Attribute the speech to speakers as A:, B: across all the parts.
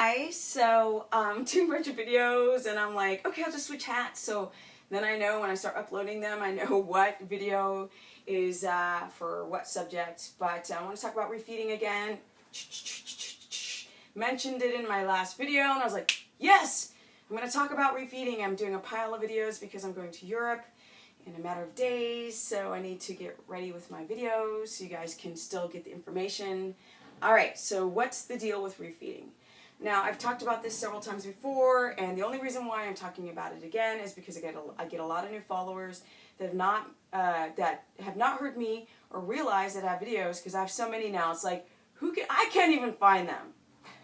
A: Hi, so doing a bunch of videos and I'm like, okay, I'll just switch hats. So then I know when I start uploading them, I know what video is for what subject. But I want to talk about refeeding again. Mentioned it in my last video and I was like, yes, I'm going to talk about refeeding. I'm doing a pile of videos because I'm going to Europe in a matter of days. So I need to get ready with my videos so you guys can still get the information. Alright, so what's the deal with refeeding? Now, I've talked about this several times before, and the only reason why I'm talking about it again is because I get a lot of new followers that have not heard me or realized that I have videos, because I have so many now. It's like, I can't even find them.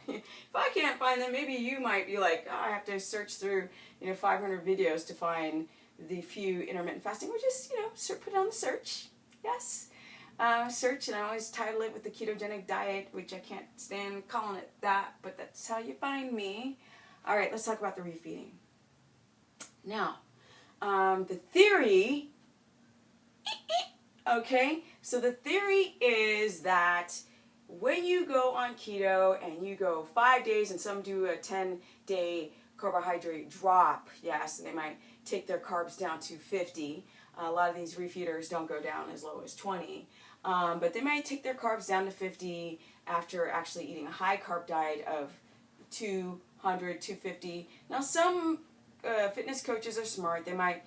A: If I can't find them, maybe you might be like, oh, I have to search through 500 videos to find the few intermittent fasting, or just put it on the search. Yes. Search, and I always title it with the ketogenic diet, which I can't stand calling it that, but that's how you find me. Alright, let's talk about the refeeding. Now, the theory, okay, so the theory is that when you go on keto and you go 5 days, and some do a 10-day carbohydrate drop, yes, and they might take their carbs down to 50. A lot of these refeeders don't go down as low as 20. But they might take their carbs down to 50 after actually eating a high carb diet of 200, 250. Now some fitness coaches are smart. They might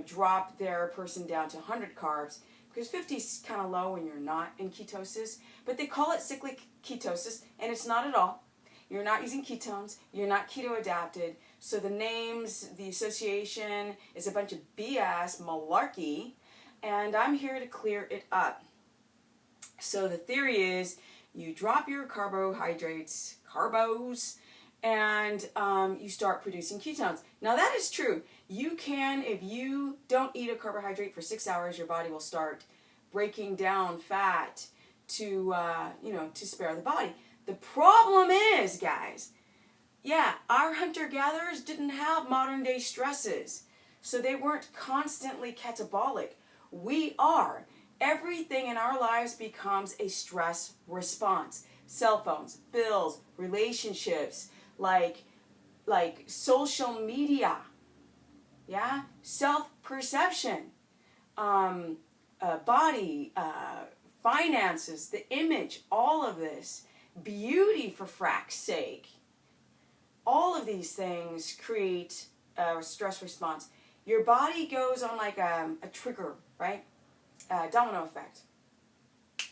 A: drop their person down to 100 carbs, because 50 is kind of low when you're not in ketosis. But they call it cyclic ketosis, and it's not at all. You're not using ketones. You're not keto adapted. So the names, the association is a bunch of BS, malarkey, and I'm here to clear it up. So the theory is you drop your carbohydrates, carbos, and you start producing ketones. Now that is true. You can, if you don't eat a carbohydrate for 6 hours, your body will start breaking down fat to, to spare the body. The problem is, guys, yeah, our hunter-gatherers didn't have modern-day stresses, so they weren't constantly catabolic. We are. Everything in our lives becomes a stress response. Cell phones, bills, relationships, like social media, yeah, self-perception, body, finances, the image, all of this, beauty for frack's sake. All of these things create a stress response. Your body goes on like a trigger, right? Domino effect.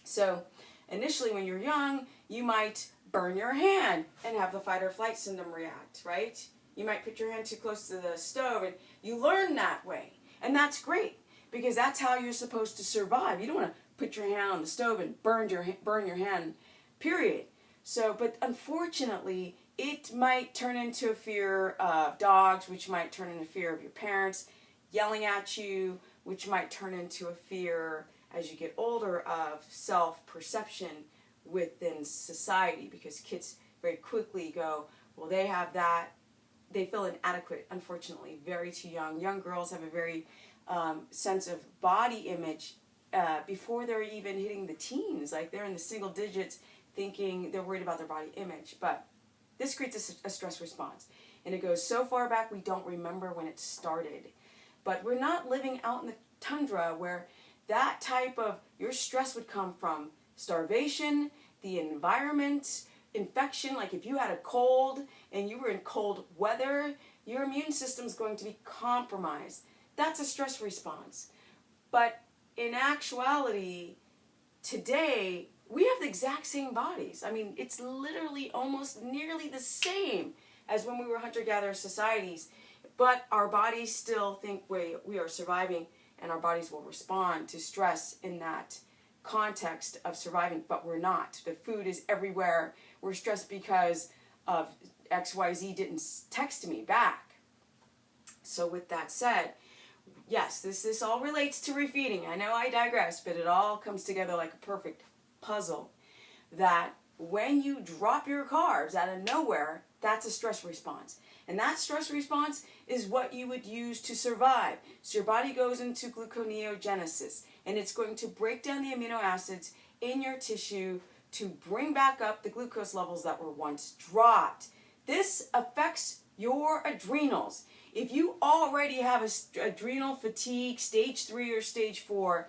A: So initially when you're young, you might burn your hand and have the fight or flight syndrome react, right? You might put your hand too close to the stove, and you learn that way. And that's great, because that's how you're supposed to survive. You don't want to put your hand on the stove and burn your hand, period. So, but unfortunately, it might turn into a fear of dogs, which might turn into fear of your parents yelling at you, which might turn into a fear as you get older of self-perception within society, because kids very quickly go, well, they have that, they feel inadequate, unfortunately, very too young. Young girls have a very sense of body image before they're even hitting the teens. Like, they're in the single digits thinking they're worried about their body image. But this creates a stress response, and it goes so far back we don't remember when it started. But we're not living out in the tundra where that type of, your stress would come from starvation, the environment, infection. Like if you had a cold and you were in cold weather, your immune system's going to be compromised. That's a stress response. But in actuality, today, we have the exact same bodies. I mean, it's literally almost nearly the same as when we were hunter-gatherer societies. But our bodies still think we are surviving, and our bodies will respond to stress in that context of surviving, but we're not. The food is everywhere. We're stressed because of XYZ didn't text me back. So with that said, yes, this all relates to refeeding. I know I digress, but it all comes together like a perfect puzzle. That when you drop your carbs out of nowhere, that's a stress response. And that stress response is what you would use to survive. So your body goes into gluconeogenesis, and it's going to break down the amino acids in your tissue to bring back up the glucose levels that were once dropped. This affects your adrenals. If you already have adrenal fatigue, stage 3 or stage 4,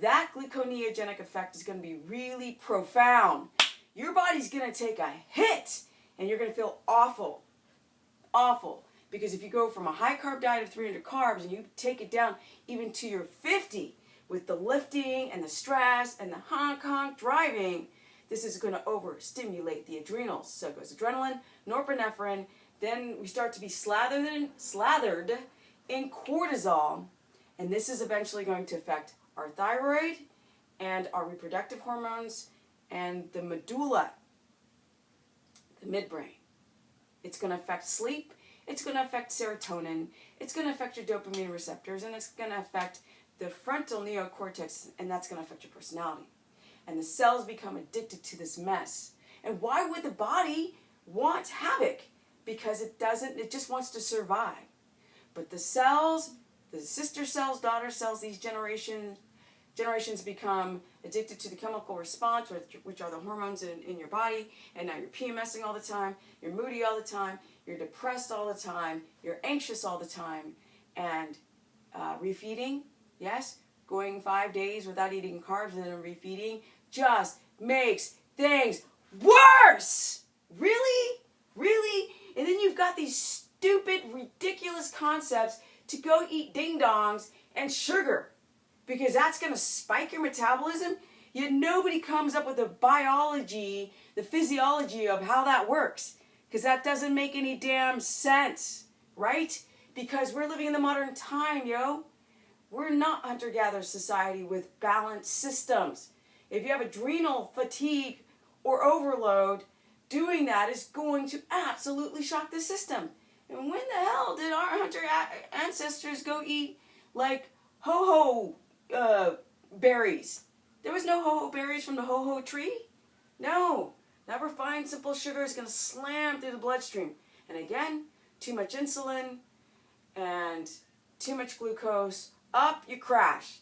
A: that gluconeogenic effect is going to be really profound. Your body's going to take a hit, and you're going to feel awful. Awful. Because if you go from a high carb diet of 300 carbs and you take it down even to your 50 with the lifting and the stress and the honk driving, this is going to overstimulate the adrenals. So it goes adrenaline, norepinephrine, then we start to be slathered in cortisol, and this is eventually going to affect our thyroid and our reproductive hormones and the medulla, the midbrain. It's going to affect sleep, it's going to affect serotonin, it's going to affect your dopamine receptors, and it's going to affect the frontal neocortex, and that's going to affect your personality. And the cells become addicted to this mess. And why would the body want havoc? Because it just wants to survive. But the cells, the sister cells, daughter cells, these generations become addicted to the chemical response, which are the hormones in your body, and now you're PMSing all the time, you're moody all the time, you're depressed all the time, you're anxious all the time, and refeeding, yes, going 5 days without eating carbs and then refeeding just makes things worse. Really? Really? And then you've got these stupid, ridiculous concepts to go eat ding-dongs and sugar, because that's going to spike your metabolism. Yet nobody comes up with the biology, the physiology of how that works, because that doesn't make any damn sense, right? Because we're living in the modern time, yo. We're not hunter-gatherer society with balanced systems. If you have adrenal fatigue or overload, doing that is going to absolutely shock the system. And when the hell did our hunter ancestors go eat like ho-ho berries? There was no ho-ho berries from the ho-ho tree. No. That refined simple sugar is going to slam through the bloodstream. And again, too much insulin and too much glucose, up you crash.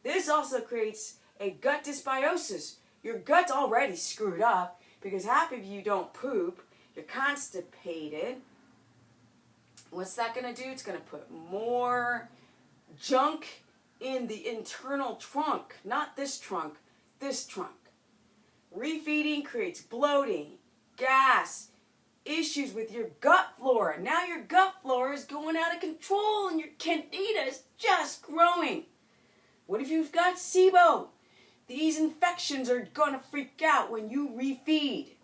A: This also creates a gut dysbiosis. Your gut's already screwed up because half of you don't poop. You're constipated. What's that going to do? It's going to put more junk in the internal trunk. Not this trunk, this trunk. Refeeding creates bloating, gas, issues with your gut flora. Now your gut flora is going out of control and your candida is just growing. What if you've got SIBO? These infections are going to freak out when you refeed.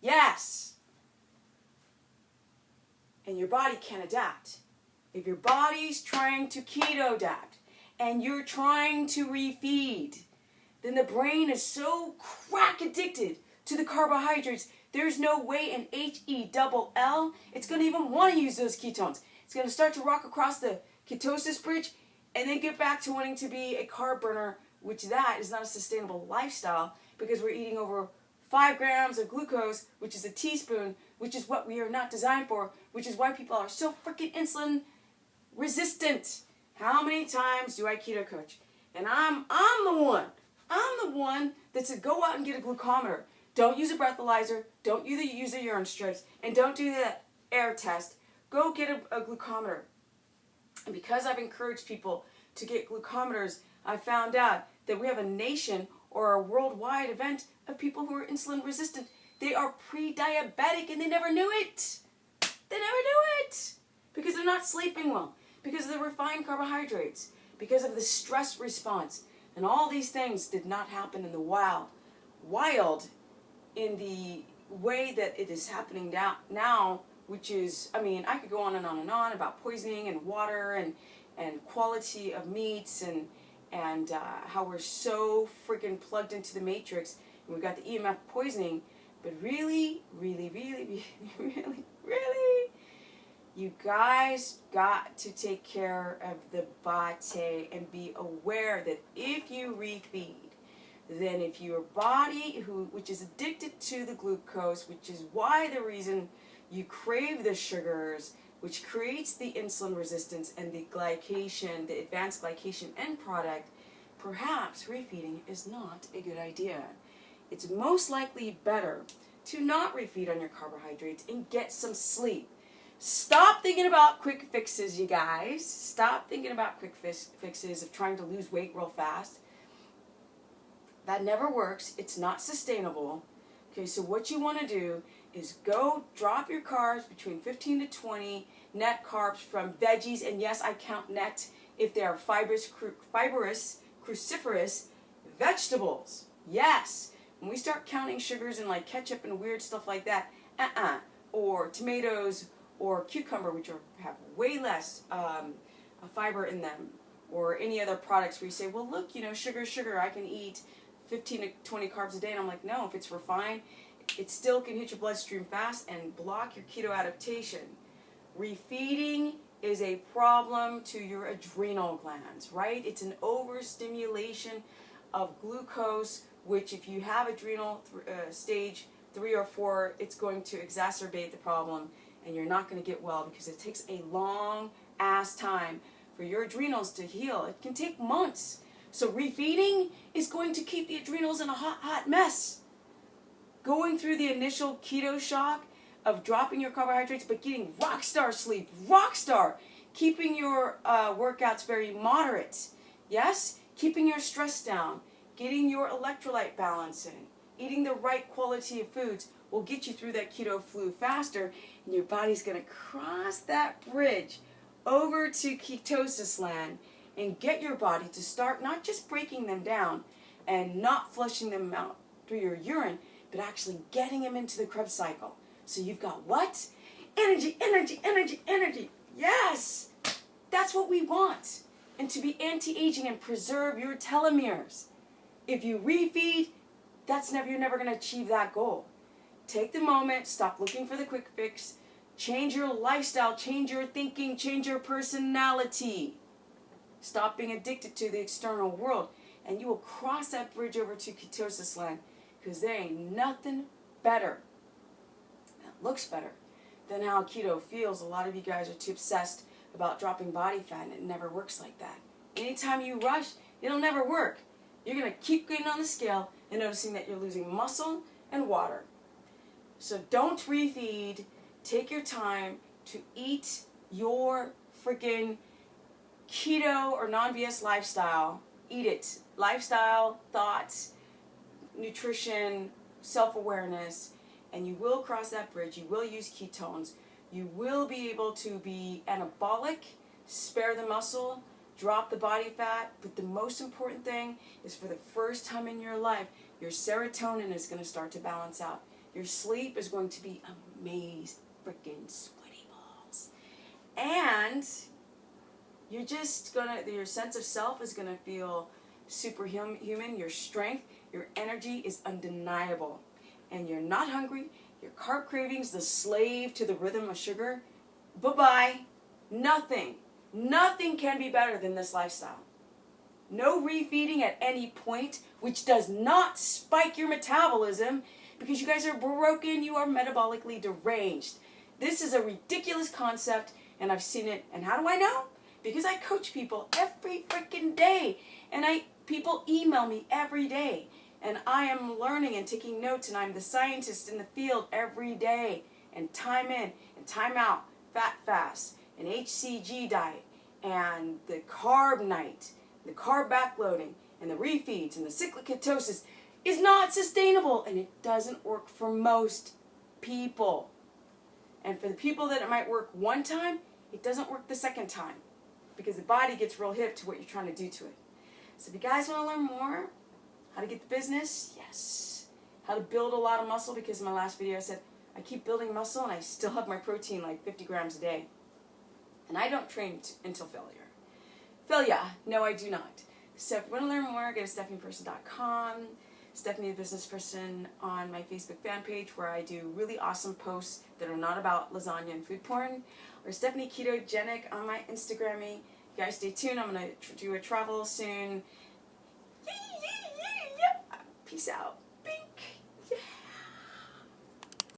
A: Yes. And your body can adapt. If your body's trying to keto adapt and you're trying to refeed, then the brain is so crack addicted to the carbohydrates, there's no way in HELL it's going to even want to use those ketones. It's going to start to rock across the ketosis bridge and then get back to wanting to be a carb burner, which that is not a sustainable lifestyle because we're eating over 5 grams of glucose, which is a teaspoon, which is what we are not designed for, which is why people are so freaking insulin resistant. How many times do I keto coach? And I'm the one that said go out and get a glucometer. Don't use a breathalyzer. Don't use the urine strips. And don't do the air test. Go get a glucometer. And because I've encouraged people to get glucometers, I found out that we have a nation or a worldwide event of people who are insulin resistant. They are pre-diabetic and they never knew it. They never knew it. Because they're not sleeping well. Because of the refined carbohydrates. Because of the stress response. And all these things did not happen in the wild in the way that it is happening now, which is, I mean, I could go on and on and on about poisoning and water and quality of meats and how we're so freaking plugged into the matrix and we've got the EMF poisoning, but really, you guys got to take care of the body and be aware that if you refeed, then if your body, which is addicted to the glucose, which is why the reason you crave the sugars, which creates the insulin resistance and the glycation, the advanced glycation end product, perhaps refeeding is not a good idea. It's most likely better to not refeed on your carbohydrates and get some sleep. Stop thinking about quick fixes, you guys. Stop thinking about quick fixes of trying to lose weight real fast. That never works. It's not sustainable. Okay, so what you want to do is go drop your carbs between 15 to 20 net carbs from veggies, and yes, I count net if they are fibrous, cruciferous vegetables. Yes. When we start counting sugars and like ketchup and weird stuff like that, or tomatoes or cucumber, which have way less fiber in them, or any other products where you say, well, look, sugar, I can eat 15 to 20 carbs a day. And I'm like, no, if it's refined, it still can hit your bloodstream fast and block your keto adaptation. Refeeding is a problem to your adrenal glands, right? It's an overstimulation of glucose, which if you have adrenal stage 3 or 4, it's going to exacerbate the problem, and you're not going to get well because it takes a long ass time for your adrenals to heal. It can take months. So refeeding is going to keep the adrenals in a hot mess. Going through the initial keto shock of dropping your carbohydrates but getting rock star sleep, keeping your workouts very moderate, yes, keeping your stress down, getting your electrolyte balance in, eating the right quality of foods will get you through that keto flu faster, and your body's going to cross that bridge over to ketosis land and get your body to start not just breaking them down and not flushing them out through your urine, but actually getting them into the Krebs cycle. So you've got what? Energy. Yes! That's what we want. And to be anti-aging and preserve your telomeres. If you refeed, you're never going to achieve that goal. Take the moment, stop looking for the quick fix, change your lifestyle, change your thinking, change your personality. Stop being addicted to the external world, and you will cross that bridge over to ketosis land, because there ain't nothing better, that looks better, than how keto feels. A lot of you guys are too obsessed about dropping body fat, and it never works like that. Anytime you rush, it'll never work. You're going to keep getting on the scale and noticing that you're losing muscle and water. So don't refeed. Take your time to eat your freaking keto or non-BS lifestyle. Eat it. Lifestyle, thoughts, nutrition, self-awareness, and you will cross that bridge. You will use ketones. You will be able to be anabolic, spare the muscle, drop the body fat, but the most important thing is for the first time in your life, your serotonin is going to start to balance out. Your sleep is going to be amazing, freaking sweaty balls. And you're just your sense of self is going to feel superhuman. Your strength, your energy is undeniable. And you're not hungry. Your carb cravings, the slave to the rhythm of sugar, bye-bye. Nothing can be better than this lifestyle. No refeeding at any point, which does not spike your metabolism, because you guys are broken, you are metabolically deranged. This is a ridiculous concept, and I've seen it. And how do I know? Because I coach people every freaking day, and people email me every day, and I am learning and taking notes, and I'm the scientist in the field every day, and time in and time out, fat fast, an HCG diet, and the carb night, the carb backloading, and the refeeds, and the cyclic ketosis is not sustainable, and it doesn't work for most people. And for the people that it might work one time, it doesn't work the second time, because the body gets real hip to what you're trying to do to it. So if you guys want to learn more, how to get the business, yes. How to build a lot of muscle, because in my last video I said, I keep building muscle and I still have my protein like 50 grams a day. And I don't train until failure. No, I do not. So if you want to learn more, go to stephanieperson.com. Stephanie the Business Person on my Facebook fan page, where I do really awesome posts that are not about lasagna and food porn. Or Stephanie Ketogenic on my Instagram. You guys stay tuned. I'm going to do a travel soon. Peace out.